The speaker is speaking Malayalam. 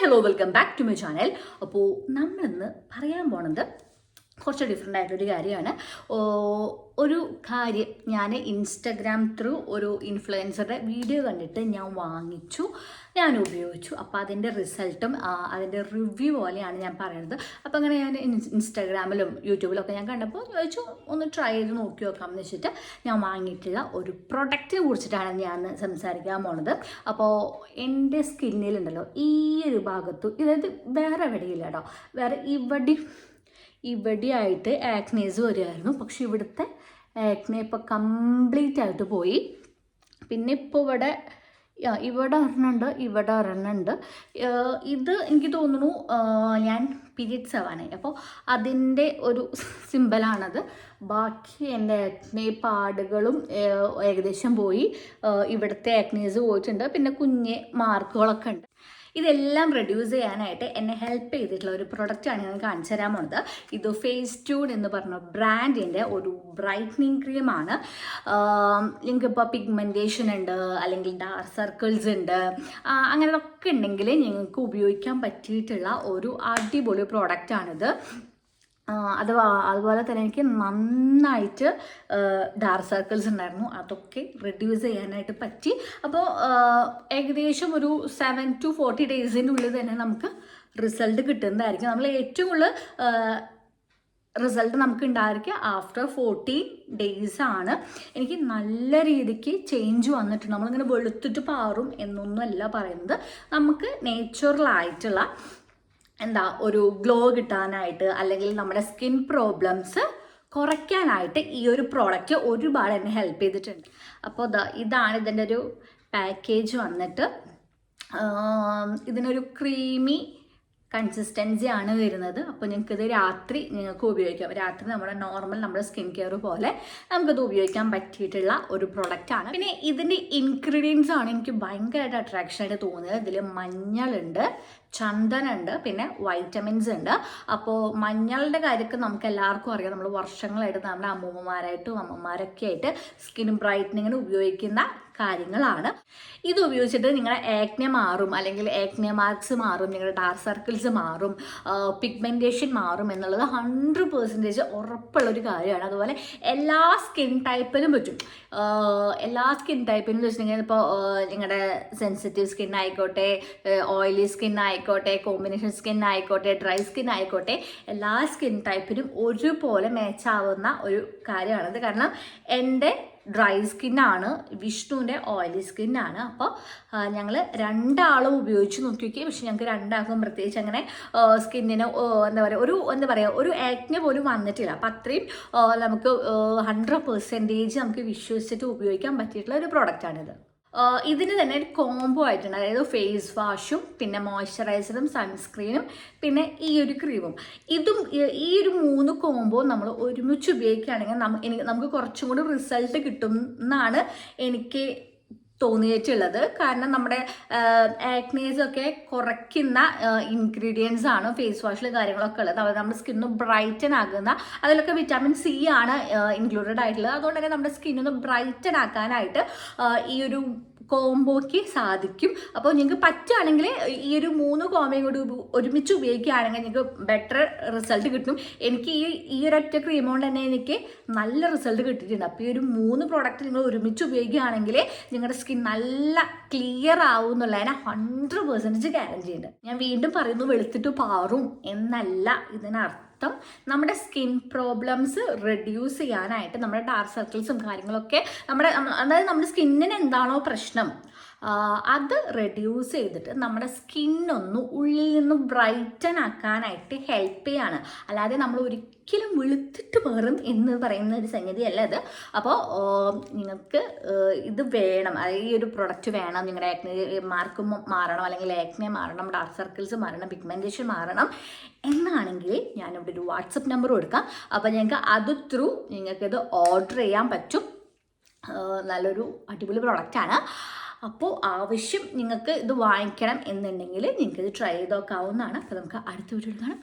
Hello welcome back to my channel. അപ്പോൾ നമ്മളിന്ന് പറയാൻ പോണത് കുറച്ച് ഡിഫറെൻ്റ് ആയിട്ടൊരു കാര്യമാണ്. ഒരു കാര്യം ഞാൻ ഇൻസ്റ്റഗ്രാം ത്രൂ ഒരു ഇൻഫ്ലുവൻസറുടെ വീഡിയോ കണ്ടിട്ട് ഞാൻ വാങ്ങിച്ചു, ഞാൻ ഉപയോഗിച്ചു. അപ്പോൾ അതിൻ്റെ റിസൾട്ടും അതിൻ്റെ റിവ്യൂ പോലെയാണ് ഞാൻ പറയുന്നത്. അപ്പോൾ അങ്ങനെ ഞാൻ ഇൻസ്റ്റാഗ്രാമിലും യൂട്യൂബിലൊക്കെ ഞാൻ കണ്ടപ്പോൾ ചോദിച്ചു ഒന്ന് ട്രൈ ചെയ്ത് നോക്കി നോക്കാം എന്ന് വെച്ചിട്ട് ഞാൻ വാങ്ങിയിട്ടുള്ള ഒരു പ്രൊഡക്റ്റിനെ കുറിച്ചിട്ടാണ് ഞാൻ സംസാരിക്കാൻ പോണത്. അപ്പോൾ എൻ്റെ സ്കിന്നിലുണ്ടല്ലോ ഈ ഒരു ഭാഗത്തു, അതായത് വേറെ എവിടെയില്ല കേട്ടോ, വേറെ ഇവിടെയായിട്ട് ആക്നേസ് വരുമായിരുന്നു. പക്ഷെ ഇവിടുത്തെ ആക്നെ ഇപ്പോൾ കംപ്ലീറ്റ് ആയിട്ട് പോയി. പിന്നെ ഇപ്പോൾ ഇവിടെ ഒരെണ്ണമുണ്ട്. ഇത് എനിക്ക് തോന്നുന്നു ഞാൻ പീരിയഡ്സ് ആവാനായി, അപ്പോൾ അതിൻ്റെ ഒരു സിമ്പലാണത്. ബാക്കി എൻ്റെ ആക്നെ പാടുകളും ഏകദേശം പോയി. ഇവിടുത്തെ ആക്നേസ് പോയിട്ടുണ്ട്. പിന്നെ കുഞ്ഞ് മാർക്കുകളൊക്കെ ഉണ്ട്. ഇതെല്ലാം റെഡ്യൂസ് ചെയ്യാനായിട്ട് എന്നെ ഹെൽപ്പ് ചെയ്തിട്ടുള്ള ഒരു പ്രൊഡക്റ്റാണ് ഞാൻ കാണിച്ചു തരാൻ പോകുന്നത്. ഇത് ഫേസ് ട്യൂൺ എന്ന് പറഞ്ഞ ബ്രാൻഡിൻ്റെ ഒരു ബ്രൈറ്റനിങ് ക്രീമാണ്. നിങ്ങൾക്കിപ്പോൾ പിഗ്മെൻറ്റേഷൻ ഉണ്ട്, അല്ലെങ്കിൽ ഡാർക്ക് സർക്കിൾസ് ഉണ്ട്, അങ്ങനെയൊക്കെ ഉണ്ടെങ്കിൽ നിങ്ങൾക്ക് ഉപയോഗിക്കാൻ പറ്റിയിട്ടുള്ള ഒരു അടിപൊളി പ്രോഡക്റ്റാണിത്. അതുപോലെ തന്നെ എനിക്ക് നന്നായിട്ട് ഡാർക്ക് സർക്കിൾസ് ഉണ്ടായിരുന്നു, അതൊക്കെ റിഡ്യൂസ് ചെയ്യാനായിട്ട് പറ്റി. അപ്പോൾ ഏകദേശം ഒരു 7 to 40 ഡേയ്സിൻ്റെ ഉള്ളിൽ തന്നെ നമുക്ക് റിസൾട്ട് കിട്ടുന്നതായിരിക്കും. നമ്മൾ ഏറ്റവും കൂടുതൽ റിസൾട്ട് നമുക്ക് ഉണ്ടായിരിക്കുക ആഫ്റ്റർ 14 ഡേയ്സ് ആണ്. എനിക്ക് നല്ല രീതിക്ക് ചേഞ്ച് വന്നിട്ടുണ്ട്. നമ്മളിങ്ങനെ വെളുത്തിട്ട് പാറും എന്നൊന്നുമല്ല പറയുന്നത്. നമുക്ക് നേച്ചുറലായിട്ടുള്ള ഒരു ഗ്ലോ കിട്ടാനായിട്ട്, അല്ലെങ്കിൽ നമ്മുടെ സ്കിൻ പ്രോബ്ലംസ് കുറയ്ക്കാനായിട്ട് ഈ ഒരു പ്രോഡക്റ്റ് ഒരുപാട് എന്നെ ഹെൽപ്പ് ചെയ്തിട്ടുണ്ട്. അപ്പോൾ ഇതാണ് ഇതിൻ്റെ ഒരു പാക്കേജ് വന്നിട്ട്. ഇതിനൊരു ക്രീമി കൺസിസ്റ്റൻസി ആണ് വരുന്നത്. അപ്പോൾ നിങ്ങൾക്കിത് രാത്രി ഉപയോഗിക്കാം. രാത്രി നമ്മുടെ സ്കിൻ കെയർ പോലെ നമുക്കിത് ഉപയോഗിക്കാൻ പറ്റിയിട്ടുള്ള ഒരു പ്രൊഡക്റ്റാണ്. പിന്നെ ഇതിൻ്റെ ഇൻഗ്രീഡിയൻസ് ആണ് എനിക്ക് ഭയങ്കരമായിട്ട് അട്രാക്ഷനായിട്ട് തോന്നിയത്. ഇതിൽ മഞ്ഞളുണ്ട്, ചന്ദനുണ്ട്, പിന്നെ വൈറ്റമിൻസ് ഉണ്ട്. അപ്പോൾ മഞ്ഞളുടെ കാര്യമൊക്കെ നമുക്ക് എല്ലാവർക്കും അറിയാം. നമ്മൾ വർഷങ്ങളായിട്ട് നമ്മുടെ അമ്മമാരൊക്കെ ആയിട്ട് സ്കിൻ ബ്രൈറ്റനിങ്ങിന് ഉപയോഗിക്കുന്ന കാര്യങ്ങളാണ്. ഇത് ഉപയോഗിച്ചിട്ട് നിങ്ങളുടെ ആക്നെ മാറും, അല്ലെങ്കിൽ ആക്നെ മാർക്സ് മാറും, നിങ്ങളുടെ ഡാർക്ക് സർക്കിൾസ് മാറും, പിഗ്മെൻറ്റേഷൻ മാറും എന്നുള്ളത് 100% ഉറപ്പുള്ളൊരു കാര്യമാണ്. അതുപോലെ എല്ലാ സ്കിൻ ടൈപ്പിനും പറ്റും. എല്ലാ സ്കിൻ ടൈപ്പിനും വെച്ചിട്ടുണ്ടെങ്കിൽ ഇപ്പോൾ നിങ്ങളുടെ സെൻസിറ്റീവ് സ്കിൻ ആയിക്കോട്ടെ, ഓയിലി സ്കിൻ ആയിക്കോട്ടെ, കോമ്പിനേഷൻ സ്കിൻ ആയിക്കോട്ടെ, ഡ്രൈ സ്കിൻ ആയിക്കോട്ടെ, എല്ലാ സ്കിൻ ടൈപ്പിനും ഒരുപോലെ മാച്ചാവുന്ന ഒരു കാര്യമാണത്. കാരണം എൻ്റെ ഡ്രൈ സ്കിന്നാണ്, വിഷ്ണുവിൻ്റെ ഓയിലി സ്കിന്നാണ്. അപ്പോൾ ഞങ്ങൾ രണ്ടാളും ഉപയോഗിച്ച് നോക്കി. പക്ഷെ ഞങ്ങൾക്ക് രണ്ടാൾക്കും പ്രത്യേകിച്ച് അങ്ങനെ സ്കിന്നിന് ഒരു ആക്നെ പോലും വന്നിട്ടില്ല. അപ്പം അത്രയും നമുക്ക് 100% നമുക്ക് വിശ്വസിച്ചിട്ട് ഉപയോഗിക്കാൻ പറ്റിയിട്ടുള്ള ഒരു പ്രോഡക്റ്റാണിത്. ഇതിന് തന്നെ ഒരു കോംബോ ആയിട്ടുണ്ട്. അതായത് ഫേസ് വാഷും, പിന്നെ മോയ്സ്ചറൈസറും, സൺസ്ക്രീനും, പിന്നെ ഈ ഒരു ക്രീമും. ഈ ഒരു 3 കോംബോ നമ്മൾ ഒരുമിച്ച് ഉപയോഗിക്കുകയാണെങ്കിൽ നമുക്ക് കുറച്ചും കൂടി റിസൾട്ട് കിട്ടും എന്നാണ് എനിക്ക് തോന്നിയിട്ടുള്ളത്. കാരണം നമ്മുടെ ആക്നേസ് ഒക്കെ കുറയ്ക്കുന്ന ഇൻഗ്രീഡിയൻസ് ആണ് ഫേസ് വാഷിൽ കാര്യങ്ങളൊക്കെ ഉള്ളത്. അത് നമ്മുടെ സ്കിന്ന് ബ്രൈറ്റൻ ആകുന്ന, അതിലൊക്കെ വിറ്റാമിൻ സി ആണ് ഇൻക്ലൂഡഡ് ആയിട്ടുള്ളത്. അതുകൊണ്ട് തന്നെ നമ്മുടെ സ്കിന്നൊന്ന് ബ്രൈറ്റൻ ആക്കാനായിട്ട് ഈ ഒരു കോംബോയ്ക്ക് സാധിക്കും. അപ്പോൾ നിങ്ങൾക്ക് പറ്റുകയാണെങ്കിൽ ഈ ഒരു 3 കോംബോയും കൂടി ഒരുമിച്ച് ഉപയോഗിക്കുകയാണെങ്കിൽ നിങ്ങൾക്ക് ബെറ്റർ റിസൾട്ട് കിട്ടും. എനിക്ക് ഈ ഒരൊറ്റ ക്രീം കൊണ്ട് തന്നെ എനിക്ക് നല്ല റിസൾട്ട് കിട്ടിയിട്ടുണ്ട്. അപ്പോൾ ഈ ഒരു 3 പ്രോഡക്റ്റ് നിങ്ങൾ ഒരുമിച്ച് ഉപയോഗിക്കുകയാണെങ്കിൽ നിങ്ങളുടെ സ്കിൻ നല്ല ക്ലിയർ ആവും എന്നുള്ളതിനെ 100% ഗ്യാരണ്ടി ഉണ്ട്. ഞാൻ വീണ്ടും പറയുന്നു, വെളുത്തിട്ട് പാറും എന്നല്ല ഇതിനർത്ഥം. നമ്മുടെ സ്കിൻ പ്രോബ്ലംസ് റെഡ്യൂസ് ചെയ്യാനായിട്ട്, നമ്മുടെ ഡാർക്ക് സർക്കിൾസും കാര്യങ്ങളൊക്കെ അതായത് നമ്മുടെ സ്കിന്നിന് എന്താണോ പ്രശ്നം അത് റെഡ്യൂസ് ചെയ്തിട്ട് നമ്മുടെ സ്കിന്നൊന്ന് ഉള്ളിൽ നിന്ന് ബ്രൈറ്റൻ ആക്കാനായിട്ട് ഹെൽപ്പ് ചെയ്യാണ്. അല്ലാതെ നമ്മൾ ഒരിക്കലും വെളുത്തിട്ട് മാറും എന്ന് പറയുന്ന ഒരു സംഗതിയല്ല ഇത്. അപ്പോൾ നിങ്ങൾക്ക് ഇത് വേണം, ഈ ഒരു പ്രൊഡക്റ്റ് വേണം. നിങ്ങളുടെ ആക്നെ മാർക്കും മാറണം, അല്ലെങ്കിൽ ആക്നെ മാറണം, ഡാർക്ക് സർക്കിൾസ് മാറണം, പിഗ്മെൻറ്റേഷൻ മാറണം എന്നാണെങ്കിൽ ഞാനിവിടെ ഒരു വാട്സപ്പ് നമ്പർ കൊടുക്കാം. അപ്പോൾ ഞങ്ങൾക്ക് അത് ത്രൂ നിങ്ങൾക്കിത് ഓർഡർ ചെയ്യാൻ പറ്റും. നല്ലൊരു അടിപൊളി പ്രൊഡക്റ്റാണ്. അപ്പോൾ ആവശ്യം നിങ്ങൾക്ക് ഇത് വാങ്ങിക്കണം എന്നുണ്ടെങ്കിൽ നിങ്ങൾക്ക് ഇത് ട്രൈ ചെയ്ത് നോക്കാവുന്നതാണ്. അപ്പോൾ നമുക്ക് അടുത്ത വീഡിയോയിൽ കാണാം.